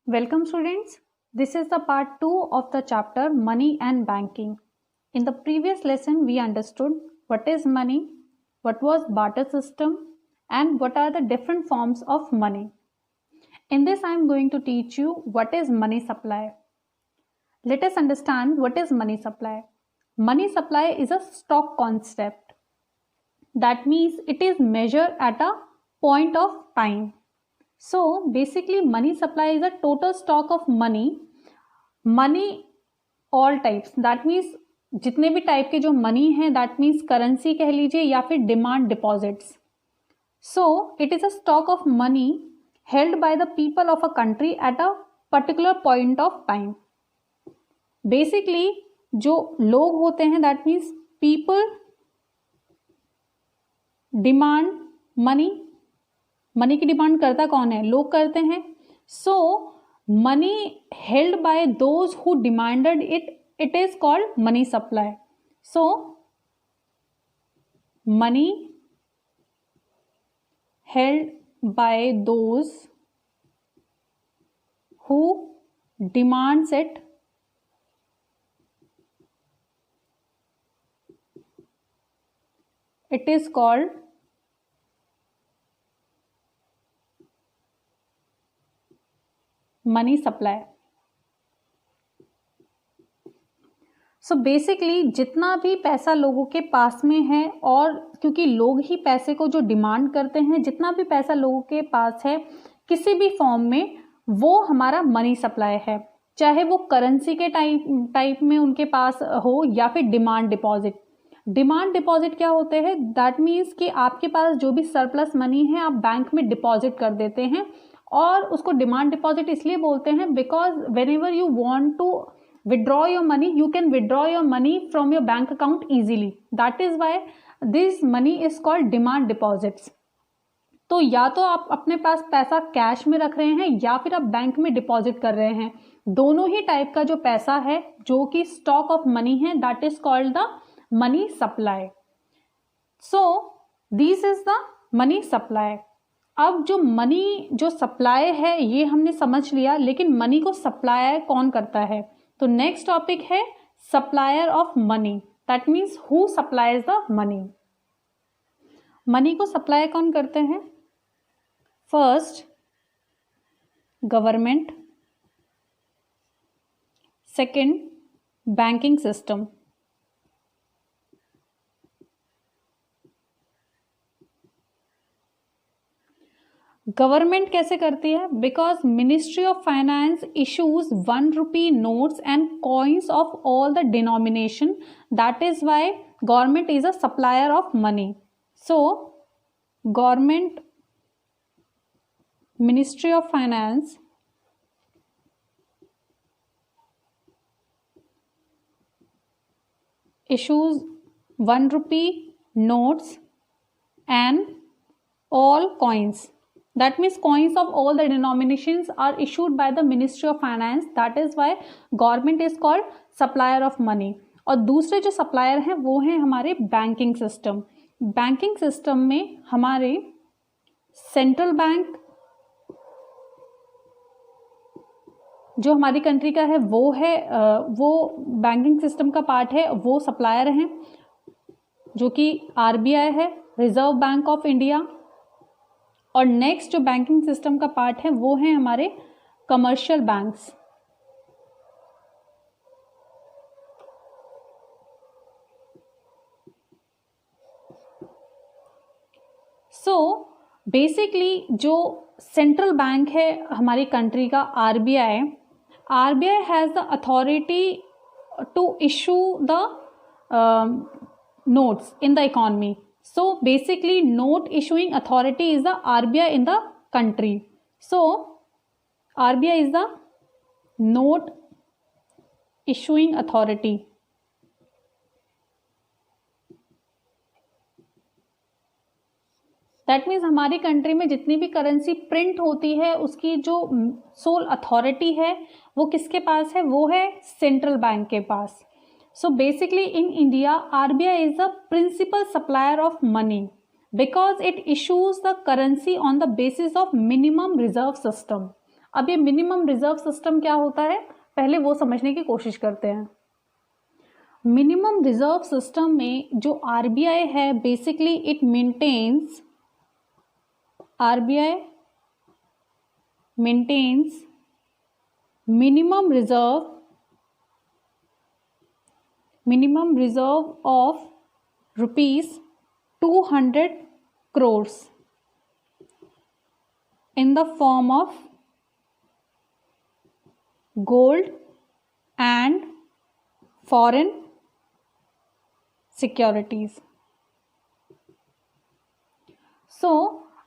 Welcome students. This is the part 2 of the chapter Money and Banking. In the previous lesson we understood what is money, what was barter system and what are the different forms of money. In this I am going to teach you what is money supply. Let us understand what is money supply. Money supply is a stock concept. That means it is measured at a point of time. So basically money supply is a total stock of money all types. That means जितने भी type के जो money है that means currency कह लीजिए या फिर demand deposits. So it is a stock of money held by the people of a country at a particular point of time. Basically जो लोग होते हैं that means people demand money की demand करता कौन है? लोग करते हैं. So money held by those who demanded it is called money supply. So money held by those who demands it is called money supply. So basically जितना भी पैसा लोगों के पास में है, और क्योंकि लोग ही पैसे को जो डिमांड करते हैं, जितना भी पैसा लोगों के पास है किसी भी फॉर्म में, वो हमारा मनी सप्लाई है. चाहे वो करेंसी के टाइप में उनके पास हो या फिर डिमांड डिपॉजिट. डिमांड डिपॉजिट क्या होते हैं? दैट मीन्स कि आपके पास जो भी सरप्लस मनी है आप बैंक में डिपॉजिट कर देते हैं, और उसको डिमांड डिपॉजिट इसलिए बोलते हैं because whenever you want to withdraw your money you can withdraw your money from your bank account easily. That is why this money is called demand deposits. तो या तो आप अपने पास पैसा कैश में रख रहे हैं या फिर आप बैंक में डिपॉजिट कर रहे हैं. दोनों ही टाइप का जो पैसा है जो कि स्टॉक ऑफ मनी है that is called the money supply. So this is the money supply. अब जो सप्लाई है ये हमने समझ लिया, लेकिन मनी को सप्लाई कौन करता है? तो नेक्स्ट टॉपिक है supplier of money. That means who supplies the money. Money को सप्लाई कौन करते हैं? First government, second banking system. Government कैसे करती है? Because ministry of finance issues ₹1 notes and coins of all the denomination. That is why government is a supplier of money. So government, ministry of finance issues ₹1 notes and all coins. That means coins of all the denominations are issued by the Ministry of Finance. That is why government is called supplier of money. और दूसरे जो supplier हैं वो हैं हमारे banking system. Banking system में हमारे central bank जो हमारी कंट्री का है वो बैंकिंग सिस्टम का पार्ट है, वो सप्लायर हैं, जो कि RBI है, रिजर्व बैंक ऑफ इंडिया. और नेक्स्ट जो बैंकिंग सिस्टम का पार्ट है वो है हमारे कमर्शियल बैंक्स. सो बेसिकली जो सेंट्रल बैंक है हमारी कंट्री का RBI has the authority to issue the notes in the economy. So basically note issuing authority is the RBI in the country. So RBI is the note issuing authority. That means हमारी country में जितनी भी currency print होती है उसकी जो soul authority है वो किसके पास है? वो है सेंट्रल बैंक के पास. So basically in India, RBI is the principal supplier of money because it issues the currency on the basis of minimum reserve system. अब ये मिनिमम रिजर्व सिस्टम क्या होता है, पहले वो समझने की कोशिश करते हैं। मिनिमम रिजर्व सिस्टम में जो आरबीआई है, basically it maintains, RBI maintains minimum reserve of rupees 200 crores in the form of gold and foreign securities. So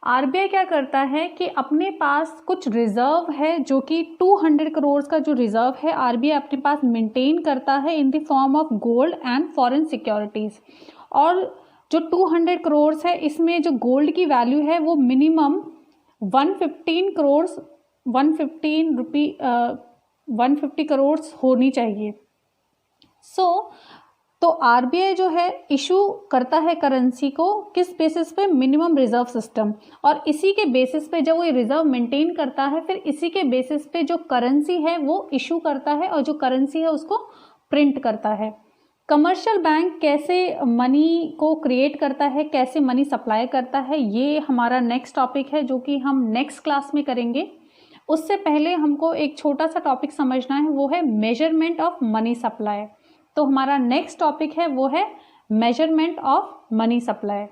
RBI क्या करता है कि अपने पास कुछ रिजर्व है जो कि 200 करोड़ का जो रिजर्व है आरबीआई अपने पास मेंटेन करता है in the form of gold and foreign securities. और जो 200 करोड़ है इसमें जो गोल्ड की वैल्यू है वो मिनिमम 150 करोड़ 150 करोड़ होनी चाहिए। तो आरबीआई जो है इशू करता है करेंसी को किस बेसिस पे, मिनिमम रिजर्व सिस्टम, और इसी के बेसिस पे जब वो ये रिजर्व मेंटेन करता है फिर इसी के बेसिस पे जो करेंसी है वो इशू करता है और जो करेंसी है उसको प्रिंट करता है। कमर्शियल बैंक कैसे मनी को क्रिएट करता है, कैसे मनी सप्लाई करता है, ये हमारा नेक्स्ट टॉपिक है जो कि हम नेक्स्ट क्लास में करेंगे। उससे पहले हमको एक छोटा सा टॉपिक समझना है, वो है मेजरमेंट ऑफ मनी सप्लाई। तो हमारा नेक्स्ट टॉपिक है वो है measurement of money supply.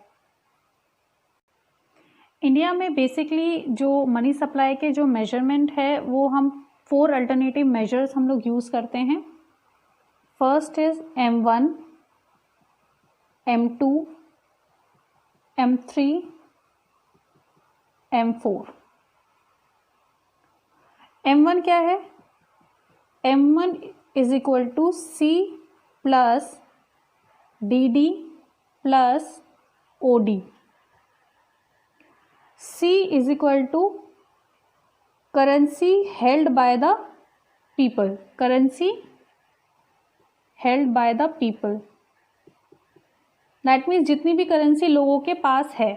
India में बेसिकली जो मनी सप्लाई के जो मेजरमेंट है वो हम 4 अल्टरनेटिव मेजर्स हम लोग यूज़ करते हैं। First is M1, M2, M3, M4। M1 क्या है? M1 is equal to C plus DD plus OD। C is equal to currency held by the people, currency held by the people, that means जितनी भी currency लोगों के पास है।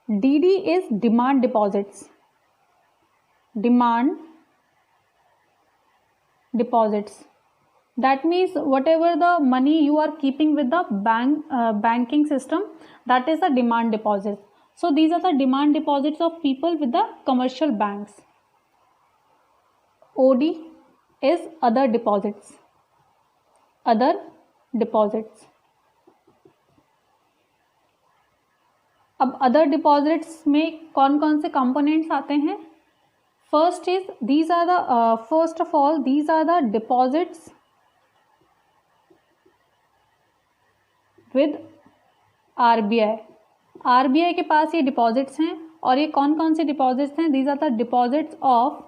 DD is demand deposits, demand deposits, that means whatever the money you are keeping with the banking system, that is the demand deposit. So these are the demand deposits of people with the commercial banks. OD is other deposits, other deposits। अब other deposits में कौन कौन से components आते हैं? First is these are the first of all these are the deposits with RBI. RBI के पास ये डिपॉजिट्स हैं और ये कौन कौन से डिपॉजिट्स हैं? These are the deposits of,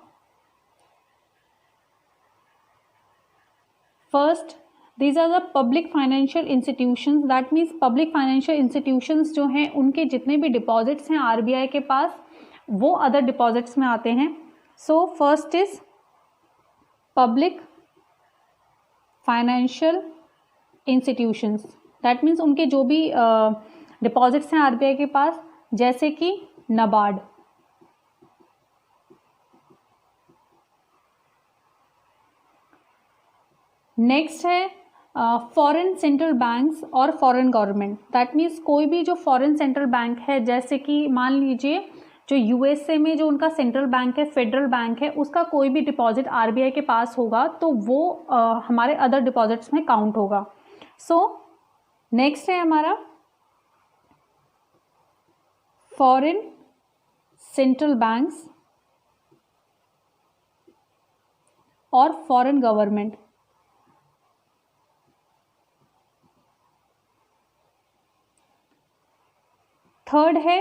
first these are the public financial institutions, that means public financial institutions जो हैं उनके जितने भी डिपॉजिट्स हैं आरबीआई के पास वो अदर डिपॉजिट्स में आते हैं। So first is public financial institutions, that means उनके जो भी डिपॉजिट्स हैं आरबीआई के पास, जैसे कि नाबार्ड, नेक्स्ट है फॉरेन सेंट्रल बैंक्स और फॉरेन गवर्नमेंट, दैट मीन्स कोई भी जो फॉरेन सेंट्रल बैंक है, जैसे कि मान लीजिए जो यूएसए में जो उनका सेंट्रल बैंक है, फेडरल बैंक है, उसका कोई भी डिपॉजिट आरबीआई के पास होगा तो वो हमारे अदर डिपॉजिट्स में काउंट होगा। सो नेक्स्ट है हमारा फॉरेन सेंट्रल बैंक्स और फॉरेन गवर्नमेंट। थर्ड है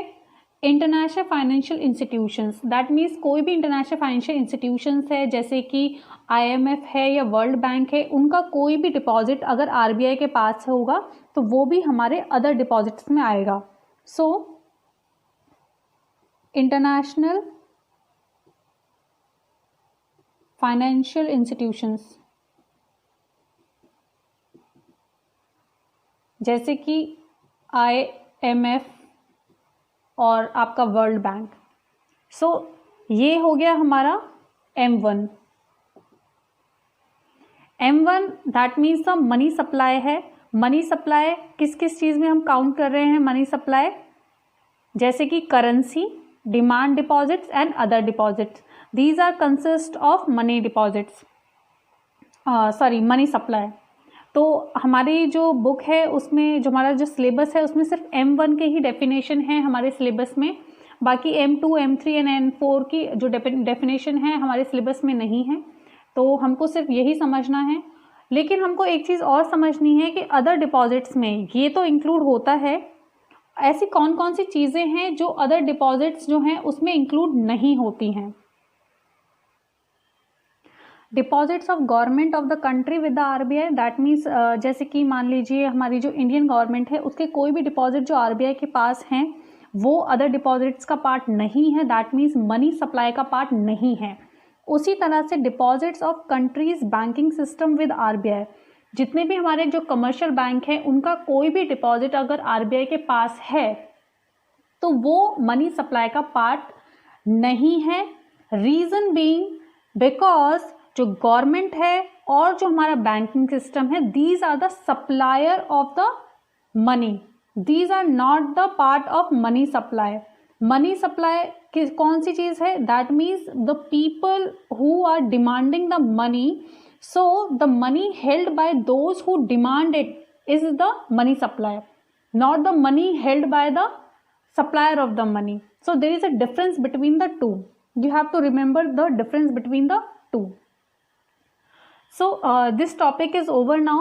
international financial institutions, that means कोई भी इंटरनेशनल फाइनेंशियल इंस्टीट्यूशंस है जैसे कि IMF है या वर्ल्ड बैंक है, उनका कोई भी डिपॉजिट अगर आरबीआई के पास होगा तो वो भी हमारे अदर डिपॉजिट्स में आएगा। सो इंटरनेशनल फाइनेंशियल इंस्टीट्यूशंस जैसे कि IMF और आपका वर्ल्ड बैंक। सो ये हो गया हमारा M1। M1 that means the money supply है। मनी सप्लाई किस किस चीज़ में हम काउंट कर रहे हैं मनी सप्लाई, जैसे कि currency, demand deposits and other deposits, these are consist of money deposits, sorry money supply. तो हमारी जो बुक है उसमें जो हमारा जो सिलेबस है उसमें सिर्फ M1 के ही डेफिनेशन है हमारे सिलेबस में, बाकी M2, M3 एंड M4 की जो डेफिनेशन है हमारे सिलेबस में नहीं है। तो हमको सिर्फ यही समझना है। लेकिन हमको एक चीज़ और समझनी है कि अदर डिपॉजिट्स में ये तो इंक्लूड होता है, ऐसी कौन कौन सी चीज़ें हैं जो अदर डिपॉजिट्स जो हैं उसमें इंक्लूड नहीं होती हैं। Deposits of government of the country with the RBI, that means जैसे कि मान लीजिए हमारी जो इंडियन गवर्नमेंट है उसके कोई भी डिपॉजिट जो RBI के पास हैं वो अदर डिपॉजिट्स का पार्ट नहीं है, दैट मीन्स मनी सप्लाई का पार्ट नहीं है। उसी तरह से deposits of countries banking system with RBI, जितने भी हमारे जो कमर्शियल बैंक हैं उनका कोई भी डिपॉजिट अगर RBI के पास है तो वो मनी सप्लाई का पार्ट नहीं है। रीज़न बीइंग बिकॉज जो गवर्नमेंट है और जो हमारा बैंकिंग सिस्टम है, these are the supplier of the money, these are not the part of money supply. Money supply कौन सी चीज़ है, that means the people who are demanding the money, so the money held by those who demand it is the money supply, not the money held by the supplier of the money. So there is a difference between the two. You have to remember the difference between the two. So this topic is over now.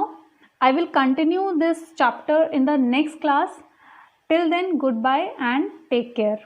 I will continue this chapter in the next class. Till then, goodbye and take care.